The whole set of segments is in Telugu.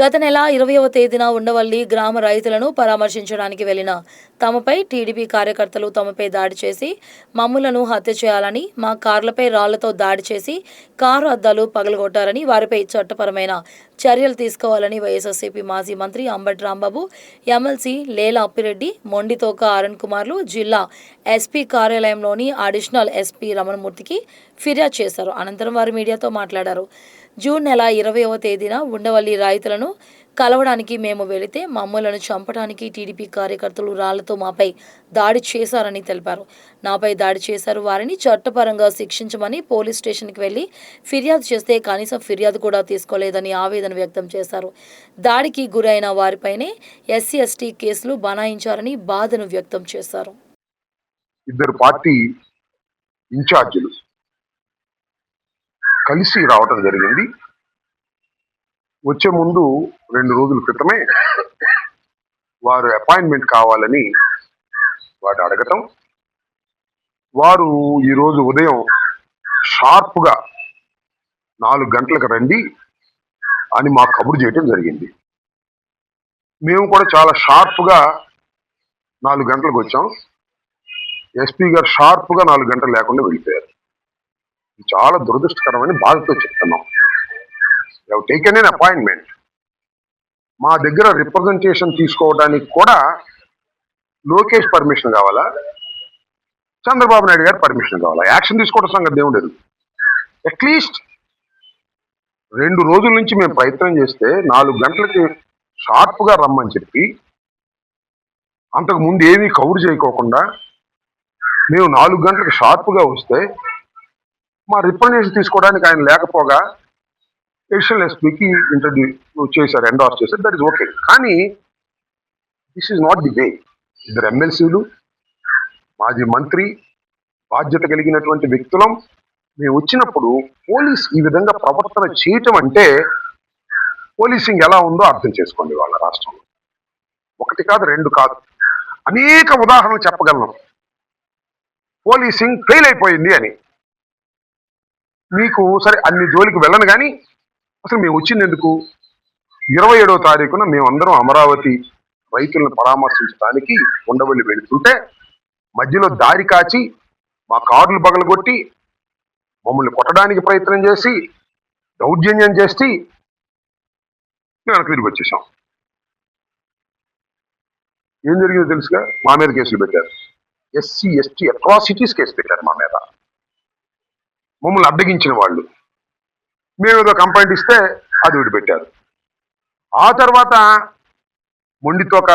గత నెల 20వ తేదీన ఉండవల్లి గ్రామ రైతులను పరామర్శించడానికి వెళ్లిన తమపై టీడీపీ కార్యకర్తలు తమపై దాడి చేసి మమ్ములను హత్య చేయాలని, మా కార్లపై రాళ్లతో దాడి చేసి కారు అద్దాలు పగలగొట్టారని, వారిపై చట్టపరమైన చర్యలు తీసుకోవాలని వైఎస్ఆర్సీపీ మాజీ మంత్రి అంబటి రాంబాబు, ఎమ్మెల్సీ లేలా అప్పిరెడ్డి, మొండితోక అరుణ్ కుమార్లు జిల్లా ఎస్పీ కార్యాలయంలోని అడిషనల్ ఎస్పీ రమణమూర్తికి ఫిర్యాదు చేశారు. అనంతరం వారు మీడియాతో మాట్లాడారు. జూన్ నెల 20వ తేదీన ఉండవల్లి రైతులను కలవడానికి మేము వెళితే మమ్మలను చంపడానికి టీడీపీ కార్యకర్తలు రాళ్లతో మాపై దాడి చేశారని తెలిపారు. నాపై దాడి చేశారు, వారిని చట్టపరంగా శిక్షించమని పోలీస్ స్టేషన్కి వెళ్లి ఫిర్యాదు చేస్తే కనీసం ఫిర్యాదు కూడా తీసుకోలేదని ఆవేదన వ్యక్తం చేశారు. దాడికి గురైన వారిపైనే ఎస్సీ ఎస్టీ కేసులు బనాయించారని బాధను వ్యక్తం చేశారు. ఇద్దరు పార్టీ ఇన్ఛార్జీలు కలిసి రావటం జరిగింది. వచ్చే ముందు 2 రోజుల క్రితమే వారు అపాయింట్మెంట్ కావాలని వాడు అడగటం, వారు ఈరోజు ఉదయం షార్ప్గా 4 గంటలకు రండి అని మాకు కబురు చేయటం జరిగింది. మేము కూడా చాలా షార్ప్గా 4 గంటలకు వచ్చాం. ఎస్పీ గారు షార్ప్గా 4 గంటలు లేకుండా వెళ్ళిపోయారు. చాలా దురదృష్టకరమైన బాధతో చెప్తున్నాం. Taken an appointment. మా దగ్గర రిప్రజెంటేషన్ తీసుకోవడానికి కూడా లోకేష్ పర్మిషన్ కావాలా, చంద్రబాబు నాయుడు గారి పర్మిషన్ కావాలా? యాక్షన్ తీసుకోవడం సంగతి ఏమి లేదు. అట్లీస్ట్ 2 రోజుల నుంచి మేము ప్రయత్నం చేస్తే 4 గంటలకి షార్ప్గా రమ్మని చెప్పి అంతకు ముందు ఏమీ కవర్ చేయకోకుండా మేము 4 గంటలకు షార్ప్గా వస్తే మా రిప్రజెంటేషన్ తీసుకోవడానికి ఆయన లేకపోగా ఎడిషనల్ ఎస్పీకి ఇంట్రడ్యూ చేశారు, ఎండార్స్ చేశారు. That is okay. కానీ this is not the way. ఇద్దరు ఎమ్మెల్సీలు, మాజీ మంత్రి, బాధ్యత కలిగినటువంటి వ్యక్తులం మేము వచ్చినప్పుడు పోలీస్ ఈ విధంగా ప్రవర్తన చేయటం అంటే పోలీసింగ్ ఎలా ఉందో అర్థం చేసుకోండి. వాళ్ళ రాష్ట్రంలో 1 కాదు 2 కాదు అనేక ఉదాహరణలు చెప్పగలను. పోలీసింగ్ ఫెయిల్ అయిపోయింది అని. మీకు సరే అన్ని జోలికి వెళ్ళను కానీ అసలు మేము వచ్చింది ఎందుకు? 27వ తారీఖున మేమందరం అమరావతి రైతులను పరామర్శించడానికి ఉండవల్లి వెళుతుంటే మధ్యలో దారి కాచి మా కార్లు పగలగొట్టి మమ్మల్ని కొట్టడానికి ప్రయత్నం చేసి దౌర్జన్యం చేసి మేము వెనక్కి తిరిగి వచ్చేసాం. ఏం జరిగిందో తెలుసుగా? మా మీద కేసులు పెట్టారు. ఎస్సీ ఎస్టీ అట్రాసిటీస్ కేసు పెట్టారు మా మీద. మమ్మల్ని అడ్డగించిన వాళ్ళు. మేమేదో కంప్లైంట్ ఇస్తే అది విడిపెట్టారు. ఆ తర్వాత మొండితోక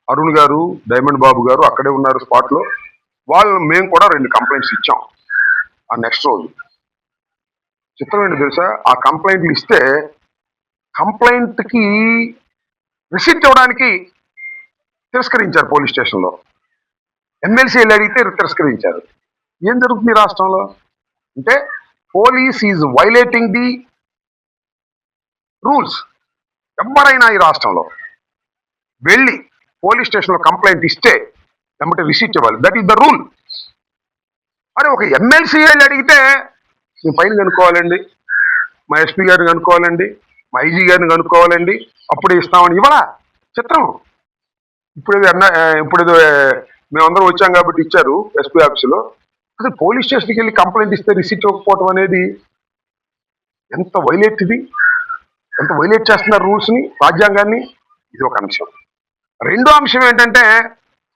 అరుణ్ గారు, డైమండ్ బాబు గారు అక్కడే ఉన్నారు స్పాట్లో. మేము కూడా 2 కంప్లైంట్స్ ఇచ్చాం ఆ నెక్స్ట్ రోజు. చిత్రం ఏంటో తెలుసా? ఆ కంప్లైంట్లు ఇస్తే కంప్లైంట్కి రిసిప్ట్ ఇవ్వడానికి తిరస్కరించారు పోలీస్ స్టేషన్లో. ఎమ్మెల్సీ వెళ్ళి అడిగితే తిరస్కరించారు. ఏం జరుగుతుంది రాష్ట్రంలో అంటే police is violating the rules. ఎవరైనా ఈ రాష్ట్రంలో వెళ్ళి పోలీస్ స్టేషన్లో కంప్లైంట్ ఇస్తే వెంబటే రిసీట్ ఇవ్వాలి. That is the rule. అరే ఒక ఎమ్మెల్సీ వెళ్ళి అడిగితే మేము పైన కనుక్కోవాలండి, మా ఎస్పీ గారిని కనుక్కోవాలండి, మా ఐజీ గారిని కనుక్కోవాలండి, అప్పుడే ఇస్తామని ఇవ్వాలా? చిత్రం. ఇప్పుడేదో మేమందరం వచ్చాం కాబట్టి ఇచ్చారు ఎస్పీ ఆఫీసులో. అసలు పోలీస్ స్టేషన్కి వెళ్ళి కంప్లైంట్ ఇస్తే రిసీట్ ఇవ్వకపోవటం అనేది ఎంత వైలేట్ ఇది, ఎంత వైలేట్ చేస్తున్నారు రూల్స్ని, రాజ్యాంగాన్ని. ఇది ఒక అంశం. రెండో అంశం ఏంటంటే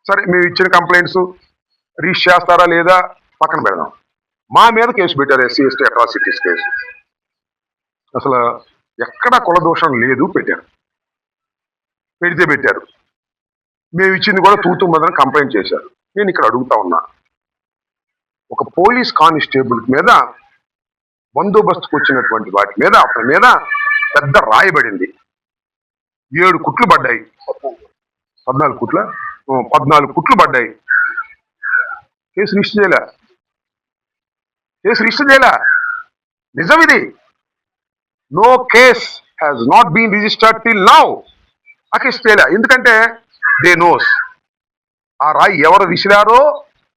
సరే మేము ఇచ్చిన కంప్లైంట్స్ రీచ్ చేస్తారా లేదా పక్కన పెడదాం. మా మీద కేసు పెట్టారు, ఎస్సీ ఎస్టీ అట్రాసిటీస్ కేసు. అసలు ఎక్కడ కులదోషం లేదు, పెట్టారు. మేము ఇచ్చింది కూడా తూతూ మదన కంప్లైంట్ చేశారు. నేను ఇక్కడ అడుగుతా ఉన్నా, ఒక పోలీస్ కానిస్టేబుల్ మీద బందోబస్తుకు వచ్చినటువంటి వాటి మీద అతని మీద పెద్ద రాయబడింది. 7 కుట్లు పడ్డాయి. 14 కుట్లు పడ్డాయి. కేసు రిజిస్టర్ చేయలే. నిజం ఇది. No case has not been registered till now. ఆ కేసు చేయలే. ఎందుకంటే దే నోస్ ఆ రాయి ఎవరు విసిరారో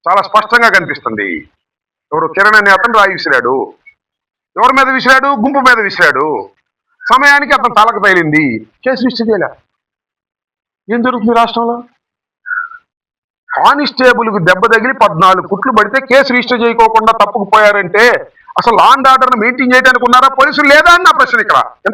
చాలా స్పష్టంగా కనిపిస్తుంది. ఎవరు కిరణ్ అనే అతను రాయి విసిరాడు. ఎవరి మీద విసిరాడు? గుంపు మీద విసిరాడు. సమయానికి అతను తలకు తగిలింది, కేసు రిజిస్టర్ చేయలే. ఏం జరుగుతుంది రాష్ట్రంలో? కానిస్టేబుల్కు దెబ్బ తగిలి 14 కుట్లు పడితే కేసు రిజిస్టర్ చేయకోకుండా తప్పుకుపోయారంటే అసలు లా అండ్ ఆర్డర్ను మెయింటైన్ చేయడానికి ఉన్నారా పోలీసులు లేదా అని నా ప్రశ్న ఇక్కడ.